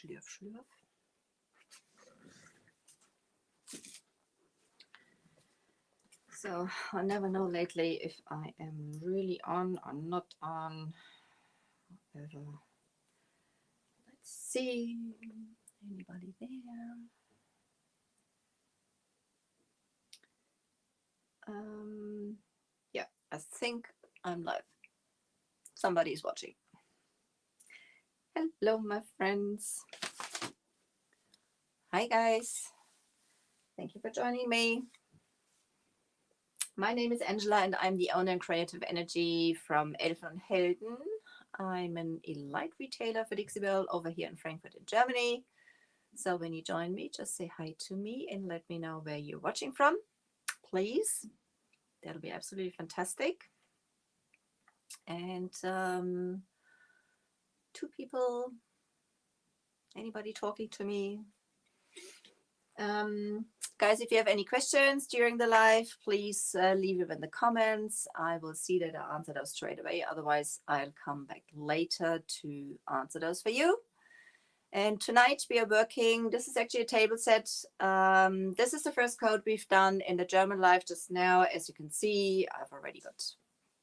Schlürf, schlürf. So I never know lately if I am really on or not on. Whatever. Let's see. Anybody there? Yeah, I think I'm live. Somebody's watching. Hello, my friends. Hi, guys. Thank you for joining me. My name is Angela, and I'm the owner and creative energy from Elfen und Helden. I'm an elite retailer for Dixie Belle over here in Frankfurt in Germany. So when you join me, just say hi to me and let me know where you're watching from, please. That'll be absolutely fantastic. And 2 people, anybody talking to me? Guys, if you have any questions during the live, please leave them in the comments. I will see that I answer those straight away. Otherwise, I'll come back later to answer those for you. And tonight we are working, this is actually a table set. This is the first code we've done in the German live just now. As you can see, I've already got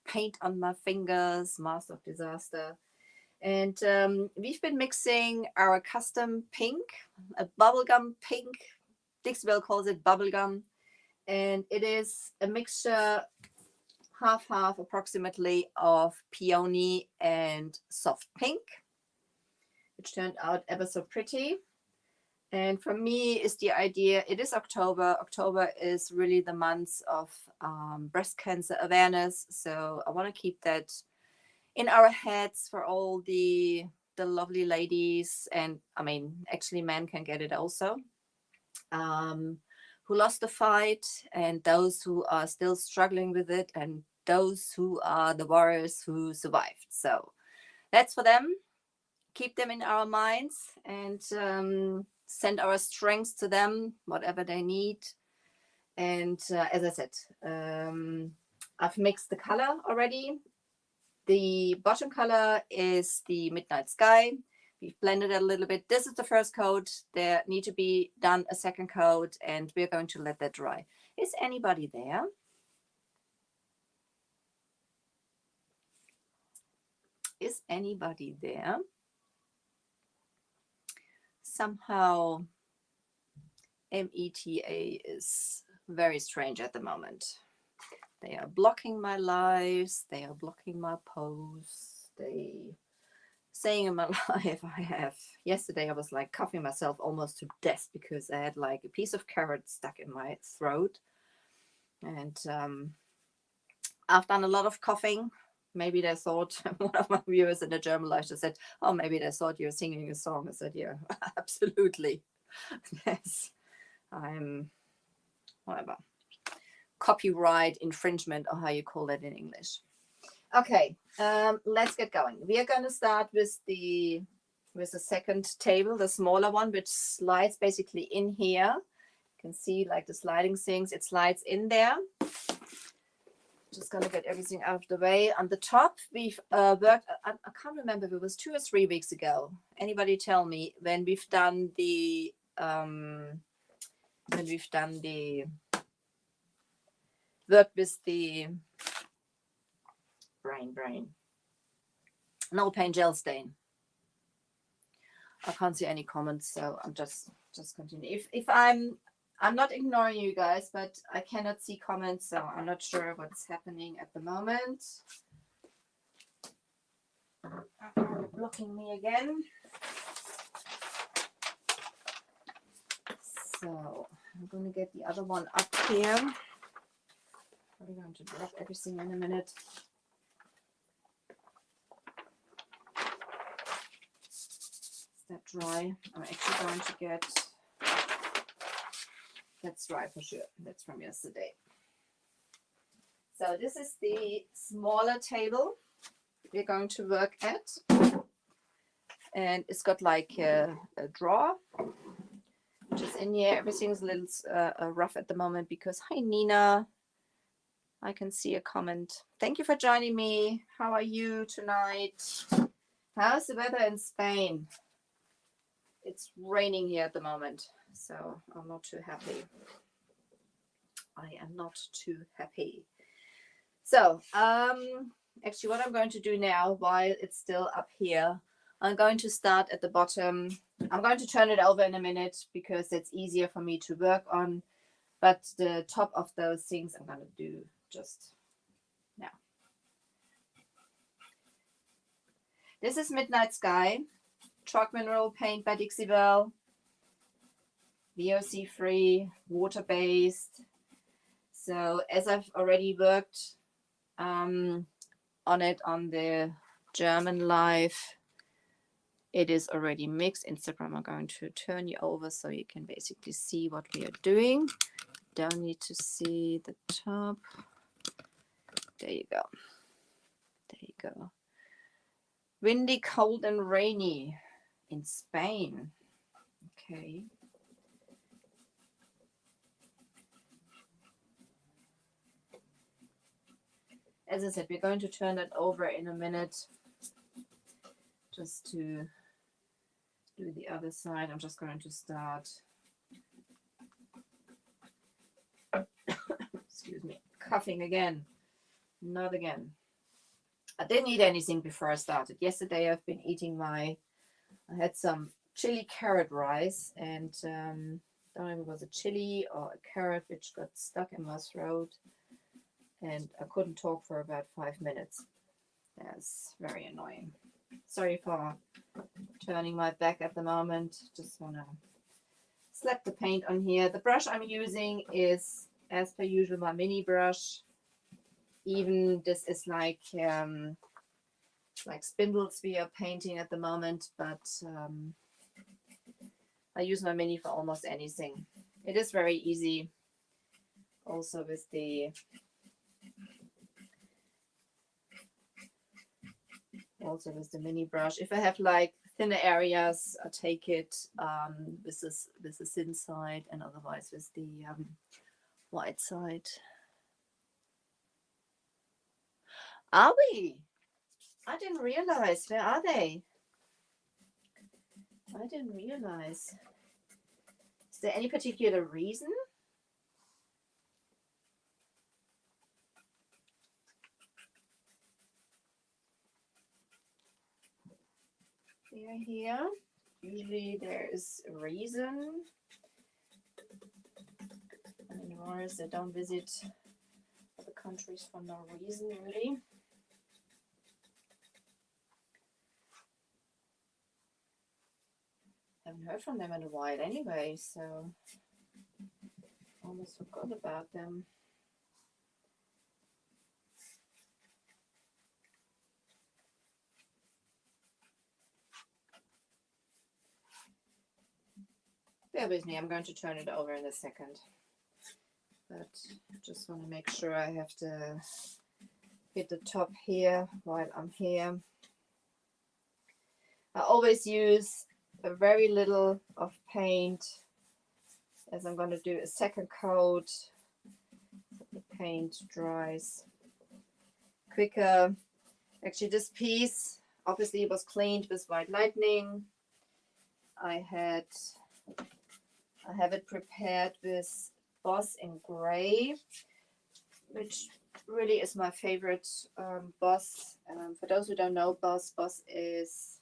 paint on my fingers, Master of Disaster. And we've been mixing our custom pink, a bubblegum pink. Dixie Belle calls it bubblegum. And it is a mixture, half approximately, of peony and soft pink, which turned out ever so pretty. And for me is the idea, it is October. October is really the month of breast cancer awareness. So I want to keep that in our heads for all the lovely ladies. And I mean, actually men can get it also, who lost the fight, and those who are still struggling with it, and those who are the warriors who survived. So that's for them. Keep them in our minds and send our strength to them, whatever they need. And as I said, I've mixed the color already. The bottom color is the Midnight Sky. We've blended it a little bit. This is the first coat. There need to be done a second coat, and we're going to let that dry. Is anybody there? Is anybody there? Somehow META is very strange at the moment. They are blocking my lives. They are blocking my posts. They saying in my life, yesterday I was like coughing myself almost to death because I had like a piece of carrot stuck in my throat. And I've done a lot of coughing. Maybe they thought, one of my viewers in the German live just said, oh, maybe they thought you were singing a song. I said, yeah, absolutely. Yes, I'm, whatever, copyright infringement, or how you call that in English. Okay, let's get going. We are going to start with the second table, the smaller one, which slides basically in here. You can see like the sliding things, it slides in there. Just going to get everything out of the way. On the top, we've worked, I can't remember if it was 2 or 3 weeks ago. Anybody tell me when we've done the, work with the brain. No paint gel stain. I can't see any comments, so I'm just continue. If I'm not ignoring you guys, but I cannot see comments, so I'm not sure what's happening at the moment. Blocking me again. So I'm going to get the other one up here. I'm going to drop everything in a minute. Is that dry? I'm actually going to get... That's dry for sure. That's from yesterday. So this is the smaller table we're going to work at. And it's got like a drawer, which is in here. Everything's a little rough at the moment because, hi Nina, I can see a comment. Thank you for joining me. How are you tonight? How's the weather in Spain? it's raining here at the moment, so I'm not too happy. I am not too happy. So, actually what I'm going to do now, while it's still up here, I'm going to start at the bottom. I'm going to turn it over in a minute because it's easier for me to work on. But the top of those things I'm going to do just now. This is Midnight Sky, chalk mineral paint by Dixie Belle. VOC free, water based. So as I've already worked on it on the German live, it is already mixed. Instagram, I'm going to turn you over so you can basically see what we are doing. Don't need to see the top. There you go. There you go. Windy, cold and rainy in Spain. Okay. As I said, we're going to turn it over in a minute just to do the other side. I'm just going to start. Excuse me, coughing again. Not again. I didn't eat anything before I started. Yesterday I've been eating I had some chili carrot rice, and I don't know if it was a chili or a carrot which got stuck in my throat, and I couldn't talk for about 5 minutes. That's very annoying. Sorry for turning my back at the moment. Just want to slap the paint on here. The brush I'm using is, as per usual, my mini brush. Even this is like spindles we are painting at the moment, but I use my mini for almost anything. It is very easy. Also with the mini brush. If I have like thinner areas, I take it with the thin side, and otherwise with the white side. Are we? I didn't realize. Where are they? I didn't realize. Is there any particular reason? They are here. Usually there is a reason. And Mars, they don't visit other countries for no reason, really. Haven't heard from them in a while anyway, so almost forgot about them. Bear with me, I'm going to turn it over in a second. But I just want to make sure I have to hit the top here while I'm here. I always use a very little of paint, as I'm going to do a second coat. The paint dries quicker. Actually, this piece obviously was cleaned with White Lightning. I have it prepared with Boss in Gray, which really is my favorite Boss. For those who don't know, Boss is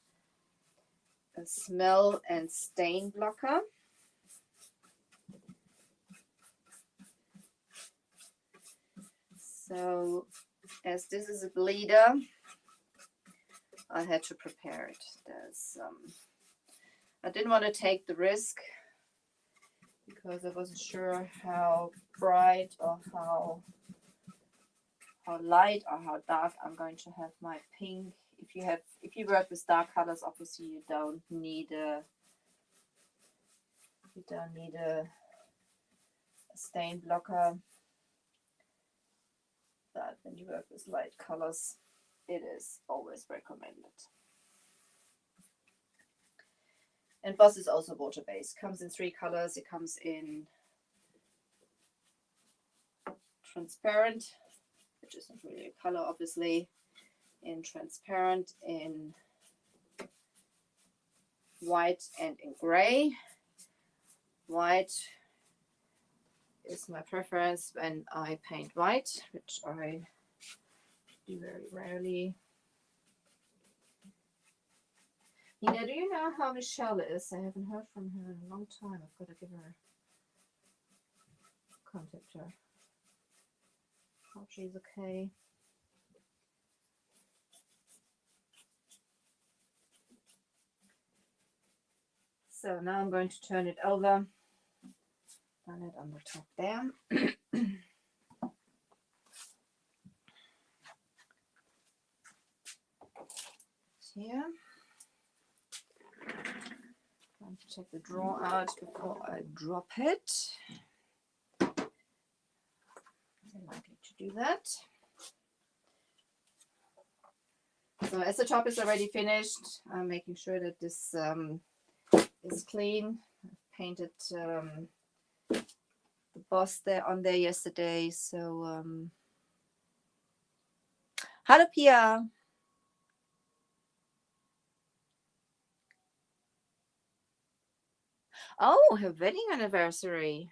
a smell and stain blocker. So as this is a bleeder, I had to prepare it. I didn't want to take the risk because I wasn't sure how bright or how light or how dark I'm going to have my pink. If you work with dark colors, obviously you don't need a stain blocker. But when you work with light colors, it is always recommended. And Boss is also water-based. Comes in 3 colors. It comes in transparent, which is not really a color, obviously. In transparent, in white and in gray. White is my preference when I paint white, which I do very rarely. Nina, do you know how Michelle is? I haven't heard from her in a long time. I've got to give her, contact her. Hope she's okay. So now I'm going to turn it over. Done it on the top there. Here. Going to take the drawer out before I drop it. I'm likely to do that. So as the top is already finished, I'm making sure that this is clean. I painted the boss there on there yesterday. So hello Pia. Oh, her wedding anniversary.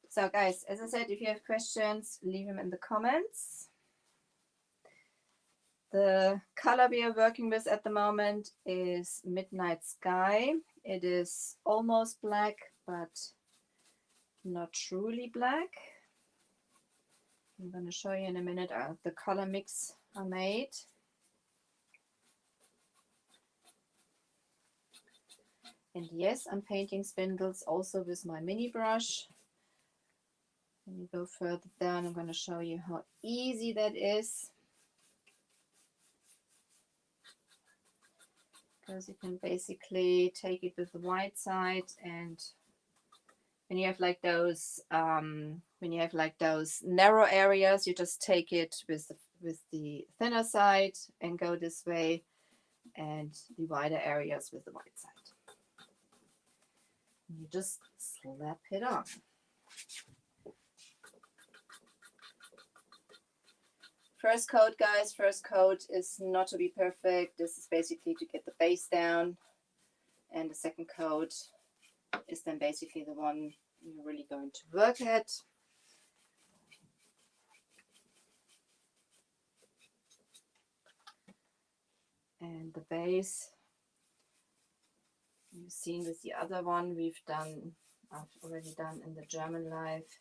So guys, as I said, if you have questions, leave them in the comments. The color we are working with at the moment is Midnight Sky. It is almost black, but not truly black. I'm going to show you in a minute the color mix I made. And yes, I'm painting spindles also with my mini brush. When you go further down, I'm going to show you how easy that is. Because you can basically take it with the white side, and when you have like those narrow areas, you just take it with the thinner side and go this way, and the wider areas with the white side. And you just slap it on. First coat, guys, first coat is not to be perfect. This is basically to get the base down. And the second coat is then basically the one you're really going to work at. And the base, you've seen with the other one I've already done in the German life.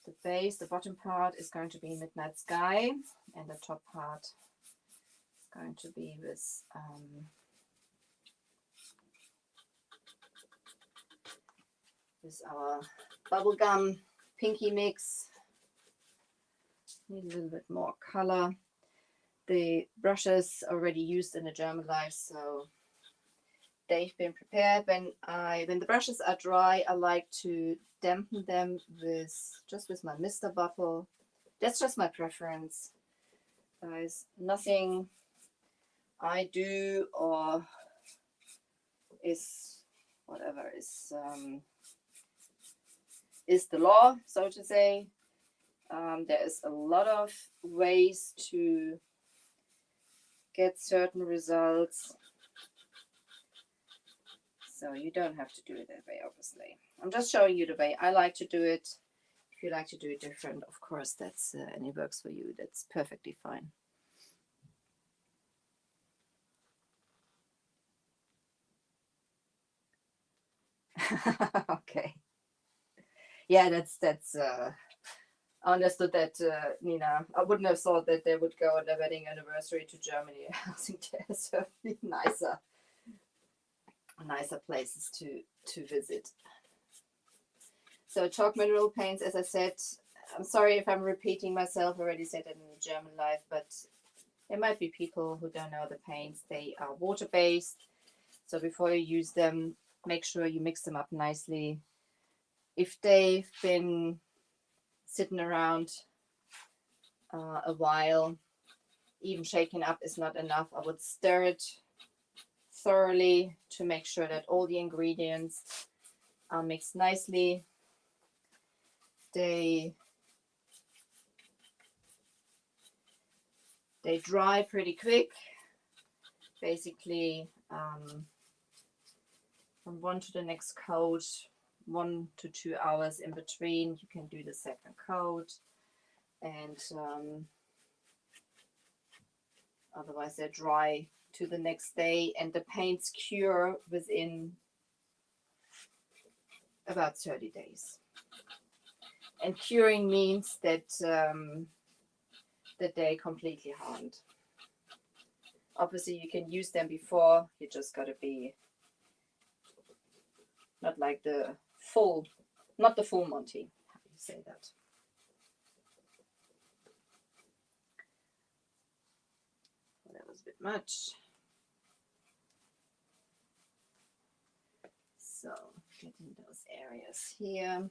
The base, the bottom part is going to be Midnight Sky, and the top part is going to be with our bubblegum pinky mix. Need a little bit more color. The brushes already used in the German life, so they've been prepared. When the brushes are dry, I like to dampen them with my mister bottle. That's just my preference, guys. Nothing I do or is whatever is the law, so to say. There is a lot of ways to get certain results, so you don't have to do it that way, obviously. I'm just showing you the way I like to do it. If you like to do it different, of course, that's and it works for you, that's perfectly fine. Okay. Yeah, that's I understood that, Nina. I wouldn't have thought that they would go on their wedding anniversary to Germany. I think there's certainly nicer places to visit. So chalk mineral paints, as I said, I'm sorry if I'm repeating myself. I already said it in the German life, but there might be people who don't know the paints. They are water-based, so before you use them, make sure you mix them up nicely. If they've been sitting around a while, even shaking up is not enough. I would stir it thoroughly to make sure that all the ingredients are mixed nicely. They dry pretty quick. Basically, from one to the next coat, 1 to 2 hours in between, you can do the second coat. And otherwise they're dry to the next day, and the paints cure within about 30 days. And curing means that they completely hardened. Obviously you can use them before, you just got to be not like the full, not the full Monty. How do you say that? That was a bit much. So getting those areas here.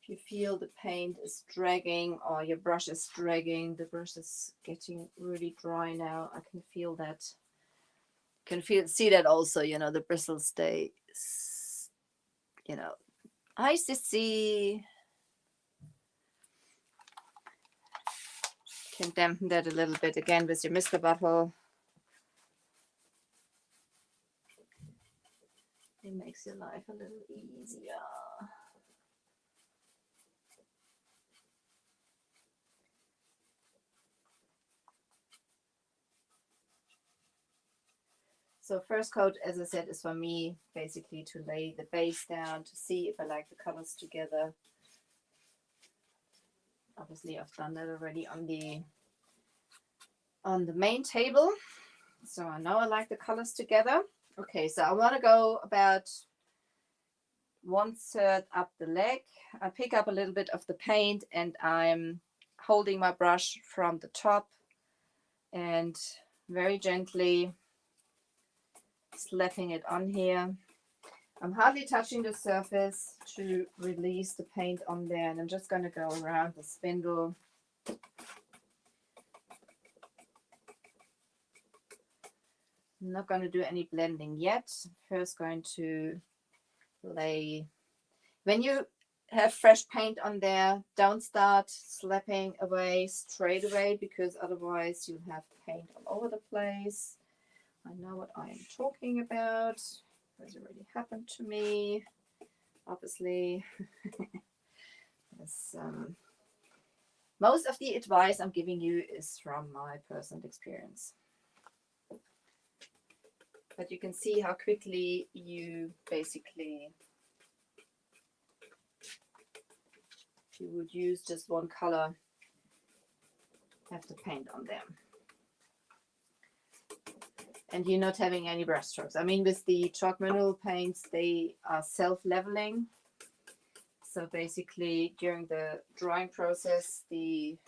If you feel the paint is dragging or your brush is dragging, the brush is getting really dry now. I can feel that. See that also, you know, the bristles stay, you know. Hi, Sissy. Can dampen that a little bit again with your Mr. Bottle. It makes your life a little easier. So first coat, as I said, is for me basically to lay the base down, to see if I like the colors together. Obviously I've done that already on the main table, so I know I like the colors together. Okay, so I want to go about 1/3 up the leg. I pick up a little bit of the paint and I'm holding my brush from the top and very gently slapping it on here. I'm hardly touching the surface to release the paint on there, and I'm just going to go around the spindle. I'm not going to do any blending yet. First going to lay. When you have fresh paint on there, don't start slapping away straight away, because otherwise you'll have paint all over the place. I know what I am talking about. It's already happened to me, obviously. Yes, most of the advice I'm giving you is from my personal experience. But you can see how quickly you basically, if you would use just one color, have the paint on them. And you're not having any brush strokes. I mean, with the chalk mineral paints, they are self-leveling. So basically, during the drying process, the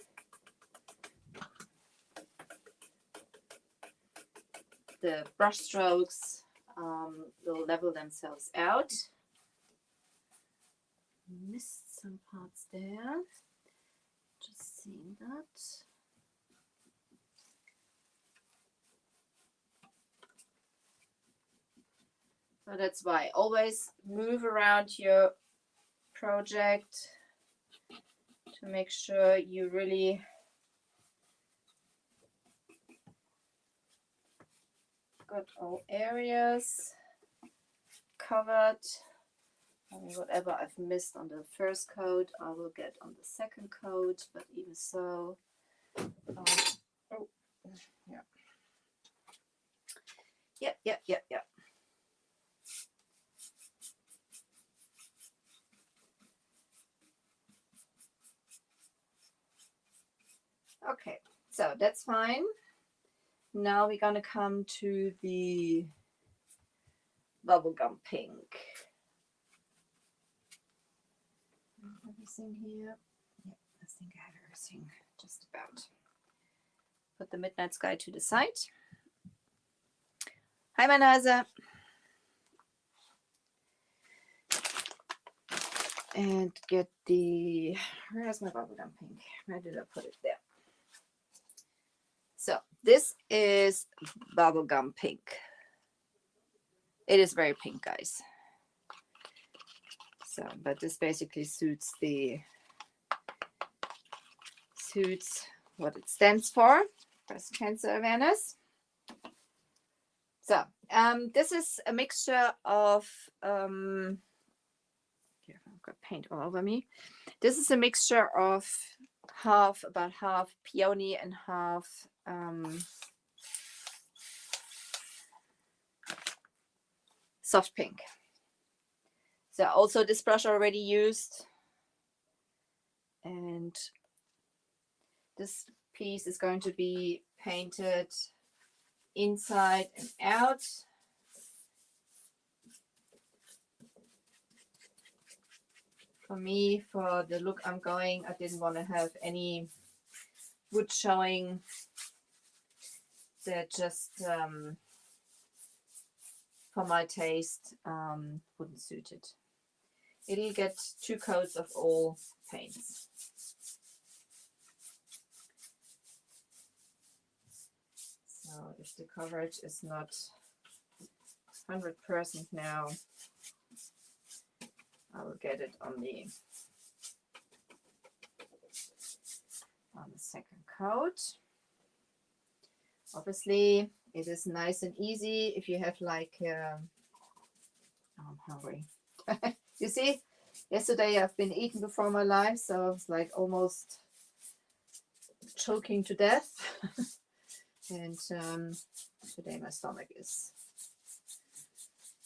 brush strokes will level themselves out. Missed some parts there. Just seeing that. So that's why always move around your project to make sure you really got all areas covered. I mean, whatever I've missed on the first coat, I will get on the second coat, but even so, yeah. Okay, so that's fine. Now we're gonna come to the bubblegum pink. Everything here. Yeah, I think I have everything just about. Put the Midnight Sky to the side. Hi, my Nase. And get the, where's my bubblegum pink? Where did I put it? There. So this is bubblegum pink. It is very pink, guys. So, but this basically suits what it stands for, breast cancer awareness. So, this is a mixture of, I've got paint all over me. This is a mixture of about half peony and half soft pink. So also this brush already used, and this piece is going to be painted inside and out. For me, for the look I'm going, I didn't want to have any wood showing. That just, for my taste, wouldn't suit it. It'll get 2 coats of all paints. So if the coverage is not 100% now, I will get it on the second coat. Obviously, it is nice and easy if you have like, I'm hungry. You see, yesterday I've been eating before my life, so I was like almost choking to death. And today my stomach is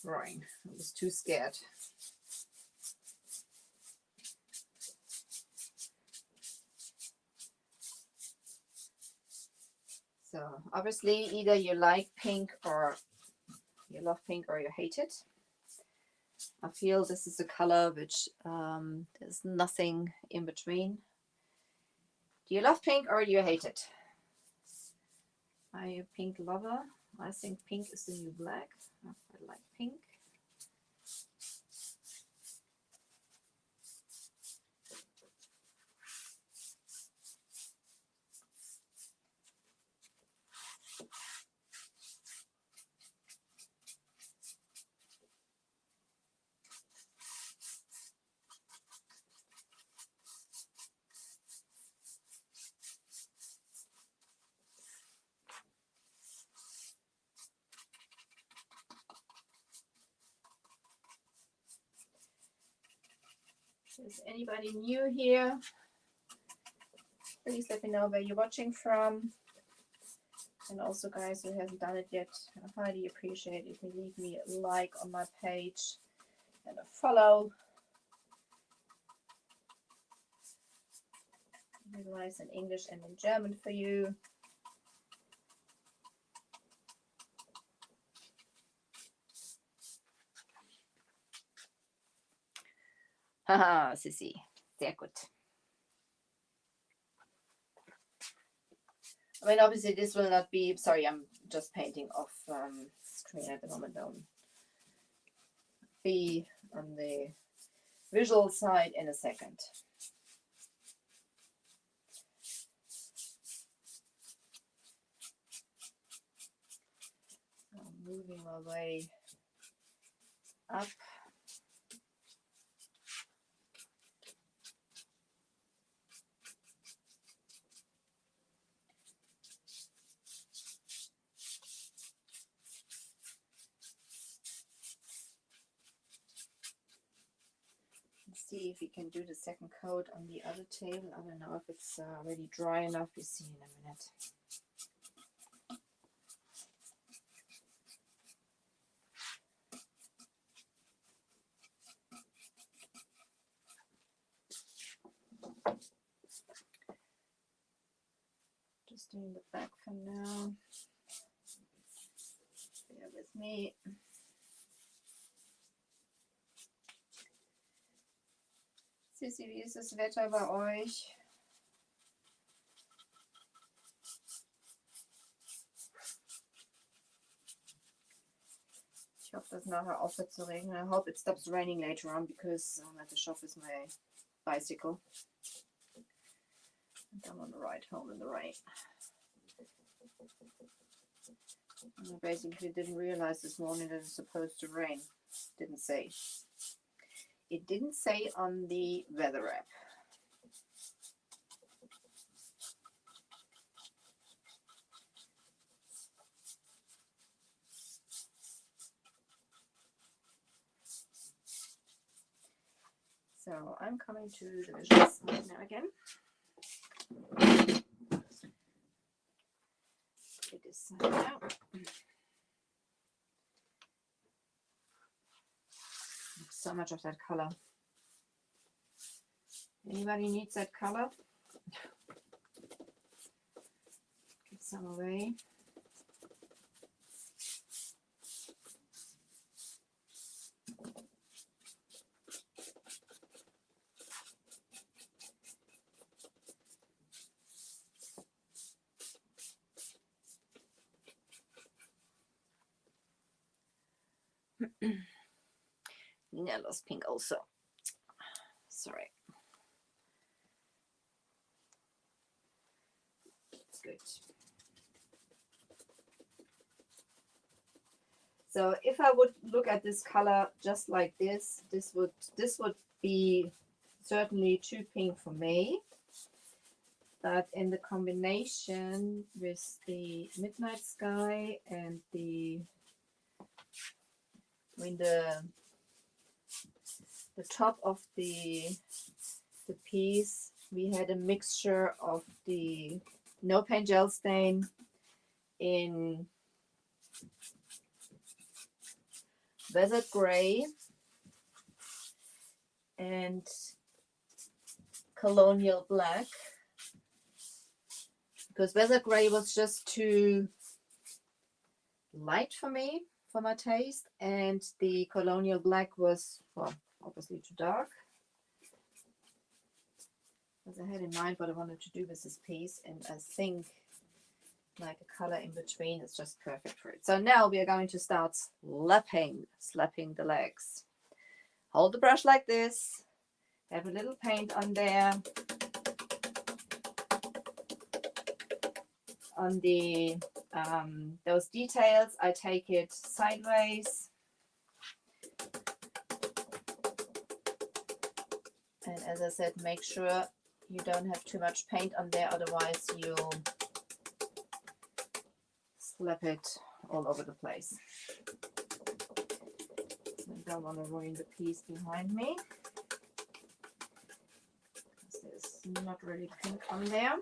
roaring. I was too scared. So obviously either you like pink or you love pink or you hate it. I feel this is a color which there's nothing in between. Do you love pink or do you hate it? Are you a pink lover? I think pink is the new black. I like pink. Is anybody new here? Please let me know where you're watching from. And also, guys, who hasn't done it yet, I highly appreciate if you leave me a like on my page and a follow. Otherwise in English and in German for you. Haha, Sissy, sehr gut. I mean, obviously this will not be, sorry, I'm just painting off screen at the moment. Don't be on the visual side in a second. I'm moving my way up. See if we can do the second coat on the other table. I don't know if it's already dry enough. We'll see in a minute. Just doing the back for now. Bear with me. Sissi, wie ist das Wetter bei euch? Ich hoffe, dass nachher aufhört zu regnen. I hope it stops raining later on because I'm at the shop with my bicycle. And I'm on the ride home in the rain. I basically didn't realize this morning that it's supposed to rain. Didn't say. It didn't say on the weather app. So I'm coming to the visual side now again. Get this side now. So much of that color. Anybody needs that color? Get some away. I lost pink also. Sorry. It's good. So if I would look at this color just like this, this would be certainly too pink for me. But in the combination with the midnight sky and the top of the piece, we had a mixture of the no paint gel stain in desert gray and colonial black, because desert gray was just too light for me, for my taste, and the colonial black was, well, obviously too dark. Because I had in mind what I wanted to do with this piece, and I think like a color in between is just perfect for it. So now we are going to start slapping the legs. Hold the brush like this, have a little paint on there. On the those details, I take it sideways. And as I said, make sure you don't have too much paint on there, otherwise you'll slap it all over the place. I don't want to ruin the piece behind me, because there's not really pink on there.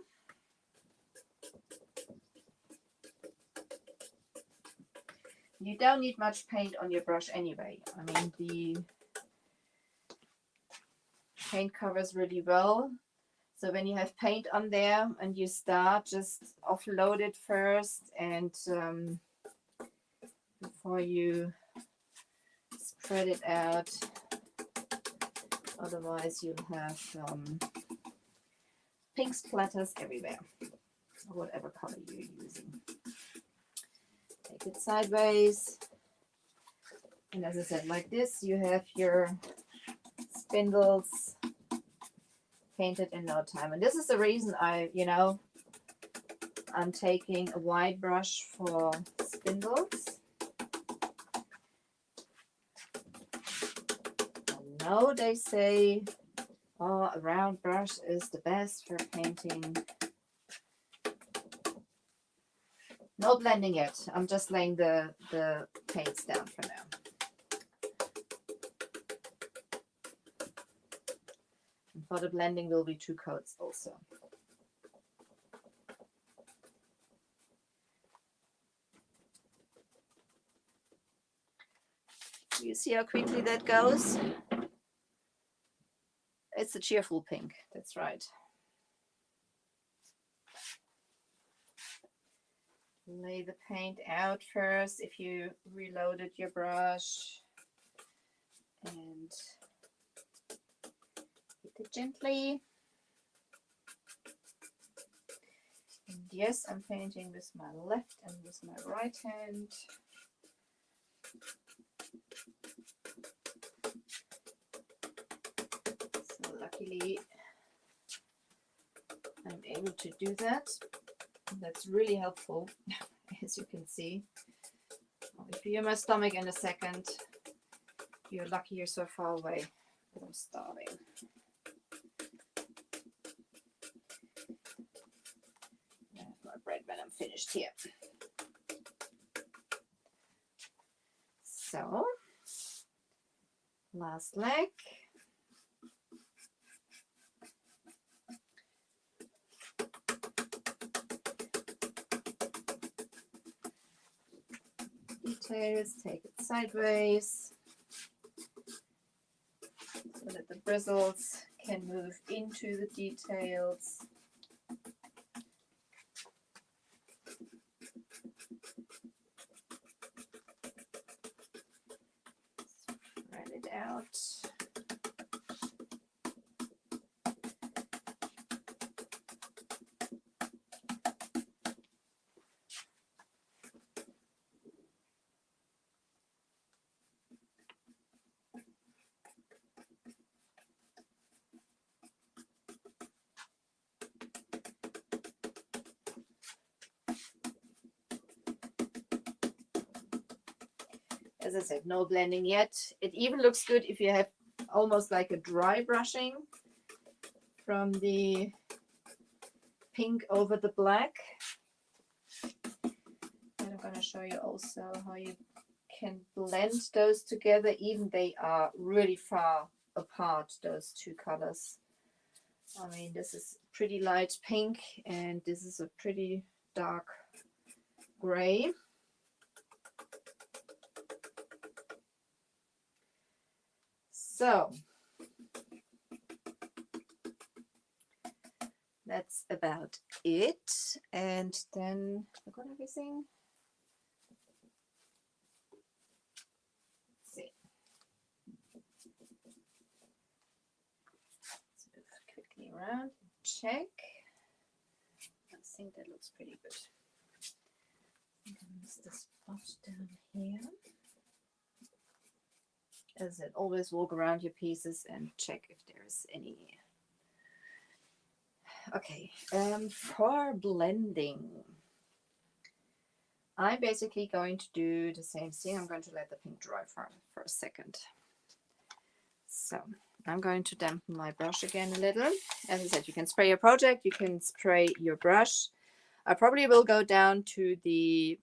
You don't need much paint on your brush anyway. I mean, the paint covers really well. So when you have paint on there and you start, just offload it first, and before you spread it out. Otherwise you'll have pink splatters everywhere, whatever color you're using. Take it sideways, and as I said, like this, you have your spindles painted in no time. And this is the reason I'm taking a wide brush for spindles. I know they say, oh, a round brush is the best for painting. No blending yet. I'm just laying the paints down for now. And for the blending will be 2 coats also. You see how quickly that goes? It's a cheerful pink, that's right. Lay the paint out first if you reloaded your brush, and hit it gently. And yes, I'm painting with my left and with my right hand. So luckily I'm able to do that. That's really helpful, as you can see. I'll feel my stomach in a second. You're lucky you're so far away. I'm starving. I have my bread when I'm finished here. So, last leg. Details, take it sideways so that the bristles can move into the details. Spread it out. As I said, no blending yet. It even looks good if you have almost like a dry brushing from the pink over the black. And I'm going to show you also how you can blend those together, even they are really far apart, those two colors. I mean, this is pretty light pink and this is a pretty dark gray. So that's about it. And then I got everything. Let's see. Let's move quickly around. Check. I think that looks pretty good. I'm going to miss the spot down here. As I said, always walk around your pieces and check if there's any. Okay, for blending, I'm basically going to do the same thing. I'm going to let the pink dry for a second. So I'm going to dampen my brush again a little. As I said, you can spray your project, you can spray your brush. I probably will go down to the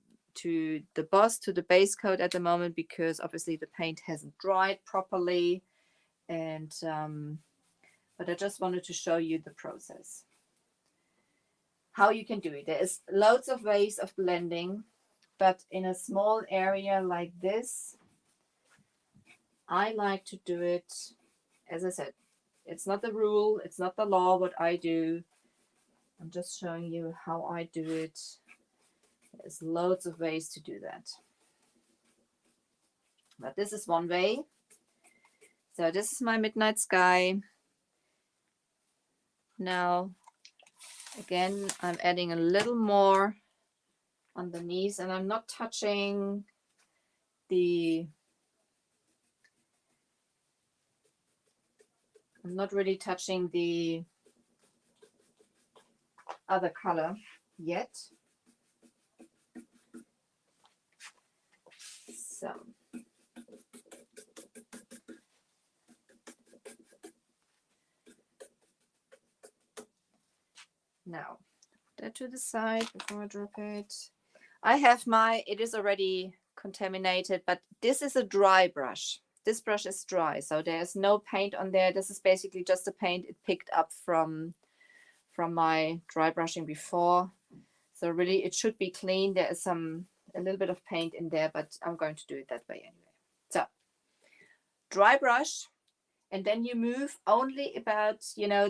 boss, to the base coat at the moment, because obviously the paint hasn't dried properly. And but I just wanted to show you the process, how you can do it. There is loads of ways of blending, but in a small area like this, I like to do it, as I said, it's not the rule, it's not the law what I do. I'm just showing you how I do it. There's loads of ways to do that. But this is one way. So this is my midnight sky. Now, again, I'm adding a little more underneath, and I'm not touching I'm not really touching the other color yet. So now put that to the side before I drop it. I have it is already contaminated, but this is a dry brush. This brush is dry, so there's no paint on there. This is basically just the paint it picked up from my dry brushing before. So really it should be clean. There is a little bit of paint in there, but I'm going to do it that way anyway. So dry brush, and then you move only about,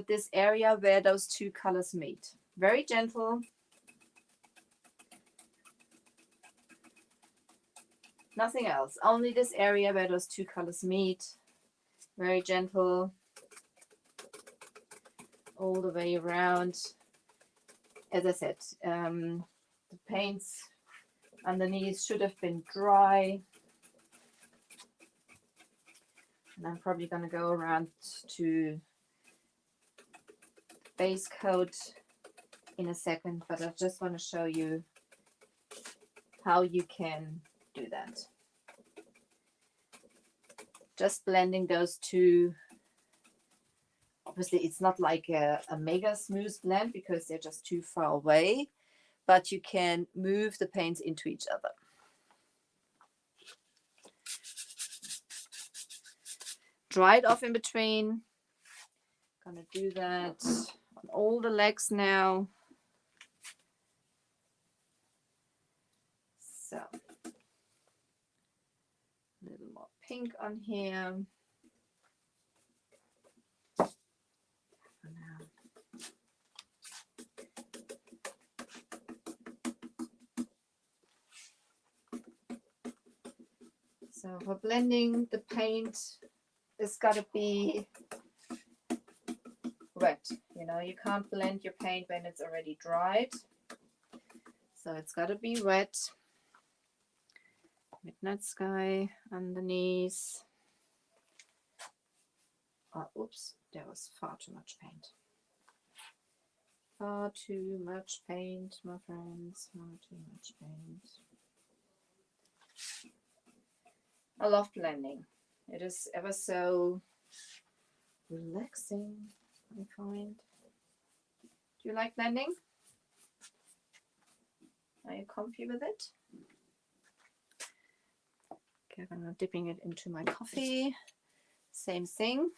this area where those two colors meet. Very gentle. Nothing else, only this area where those two colors meet. Very gentle. All the way around. As I said, the paints underneath should have been dry. And I'm probably going to go around to the base coat in a second, but I just want to show you how you can do that. Just blending those two. Obviously, it's not like a mega smooth blend because they're just too far away, but you can move the paints into each other. Dry it off in between. Gonna do that on all the legs now. So, a little more pink on here. So for blending, the paint is got to be wet. You know, you can't blend your paint when it's already dried. So it's got to be wet. Midnight Sky underneath. Oh, oops, there was far too much paint. Far too much paint, my friends. Far too much paint. I love blending. It is ever so relaxing, I find. Do you like blending? Are you comfy with it? Okay, I'm now dipping it into my coffee. Same thing.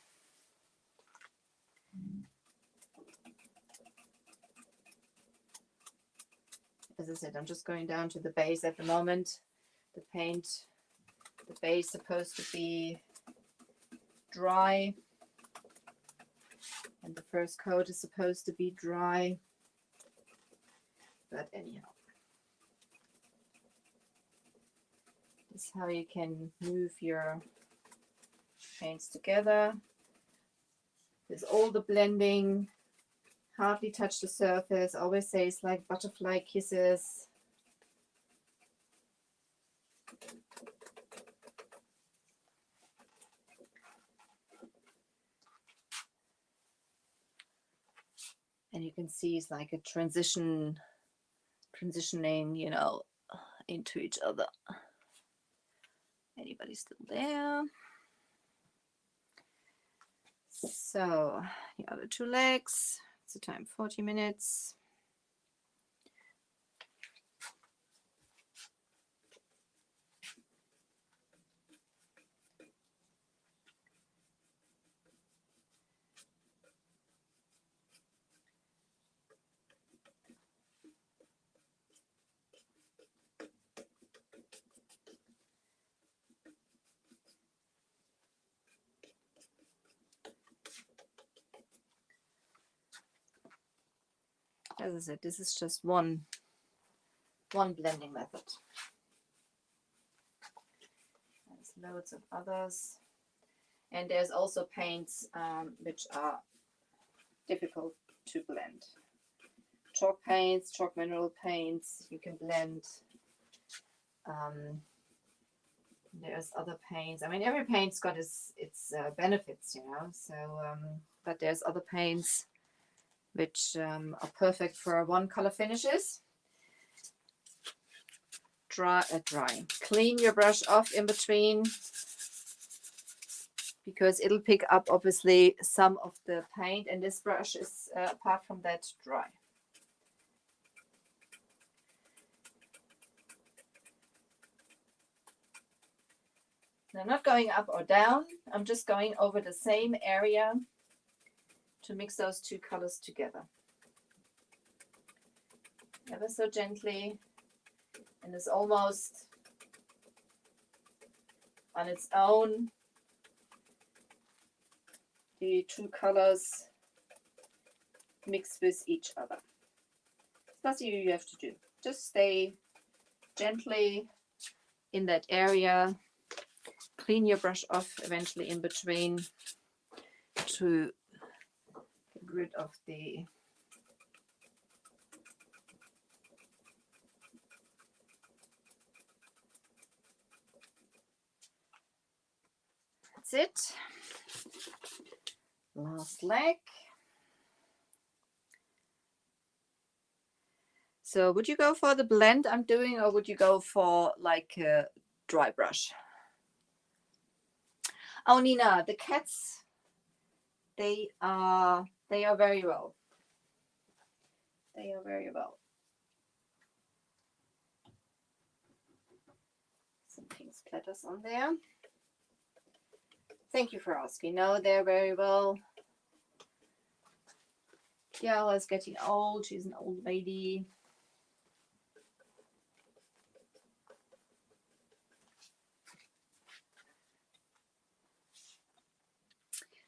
As I said, I'm just going down to the base at the moment. The paint, the base is supposed to be dry. And the first coat is supposed to be dry. But anyhow. This is how you can move your paints together. There's all the blending. Hardly touch the surface. Always say it's like butterfly kisses. And you can see it's like a transitioning, you know, into each other. Anybody still there? So the other two legs. It's the time 40 minutes. As I said, this is just one blending method. There's loads of others. And there's also paints which are difficult to blend. Chalk paints, chalk mineral paints, you can blend. There's other paints. I mean, every paint's got its benefits, you know. So, but there's other paints which are perfect for one color finishes. Dry. Clean your brush off in between, because it'll pick up obviously some of the paint, and this brush is apart from that dry. Now, I'm not going up or down, I'm just going over the same area to mix those two colors together. Ever so gently, and it's almost on its own. The two colors mix with each other. That's all you have to do. Just stay gently in that area. Clean your brush off eventually in between to get rid of the that's it. Last leg. So would you go for the blend I'm doing, or would you go for like dry brush. Oh, Nina, the cats, they are very well. They are very well. Some pink splatters on there. Thank you for asking. No, they're very well. Belle is getting old. She's an old lady.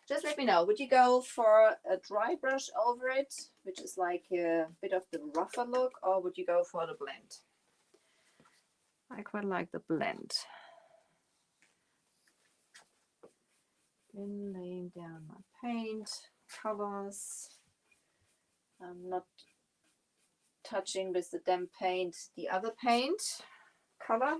Just let me know. Would you go for a dry brush over it, which is like a bit of the rougher look, or would you go for the blend? I quite like the blend. Been laying down my paint colors. I'm not touching with the damp paint the other paint color.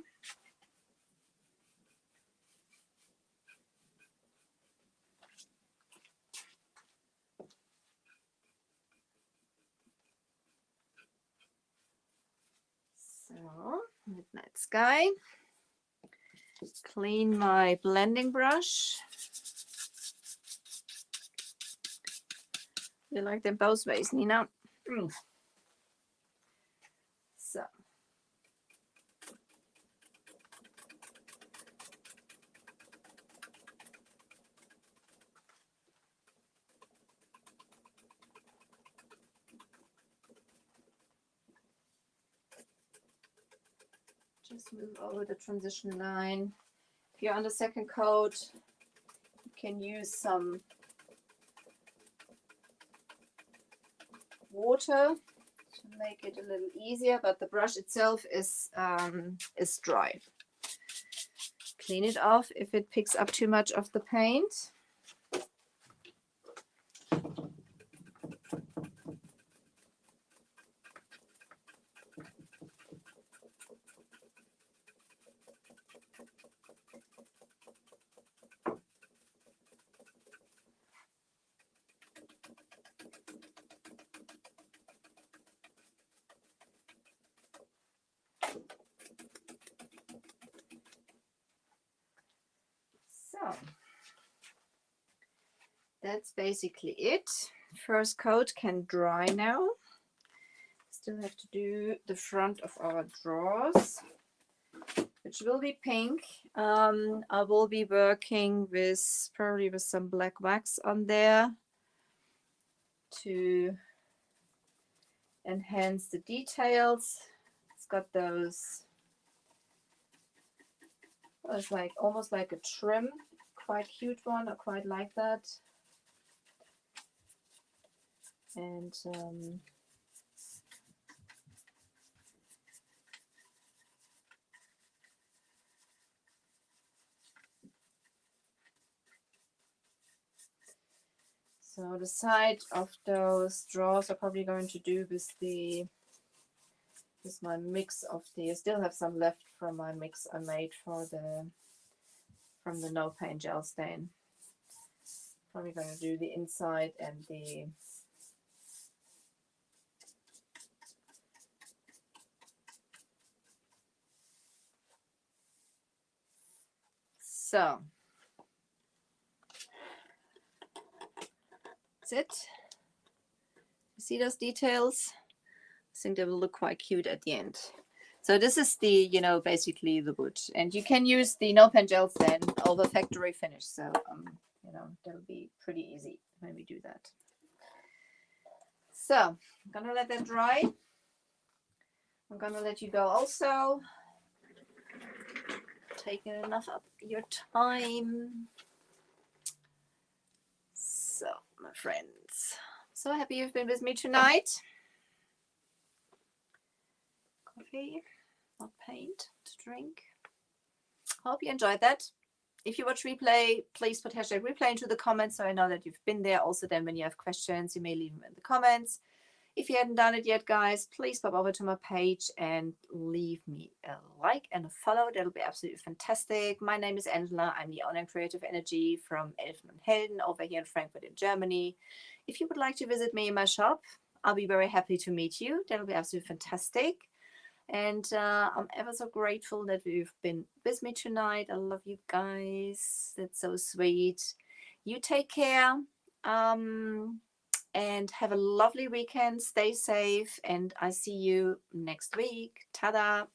So, Midnight Sky. Clean my blending brush. You like them both ways, Nina? So. Just move over the transition line. If you're on the second coat, you can use some water to make it a little easier, but the brush itself is dry. Clean it off if it picks up too much of the paint. So that's basically it. First coat can dry now. Still have to do the front of our drawers, which will be pink. I will be working with probably with some black wax on there to enhance the details. It's got those, well, it's like almost like a trim, quite cute one. I quite like that. And so the side of those drawers are probably going to do with my mix of the, I still have some left from my mix I made from the no paint gel stain. Probably going to do the inside and the so that's it. You see those details? I think they will look quite cute at the end. So this is the, basically the wood, and you can use the no paint gel stain over factory finish. So that'll be pretty easy when we do that. So I'm gonna let that dry. I'm gonna let you go also. Taking enough of your time. So, my friends, so happy you've been with me tonight. Coffee, not paint, to drink. Hope you enjoyed that. If you watch replay, please put hashtag replay into the comments so I know that you've been there. Also, then when you have questions, you may leave them in the comments. If you hadn't done it yet, guys, please pop over to my page and leave me a like and a follow. That'll be absolutely fantastic. My name is Angela. I'm the owner and creative energy from Elfen und Helden over here in Frankfurt in Germany. If you would like to visit me in my shop, I'll be very happy to meet you. That'll be absolutely fantastic. And I'm ever so grateful that you've been with me tonight. I love you guys. That's so sweet. You take care. And have a lovely weekend. Stay safe. And I see you next week. Ta-da.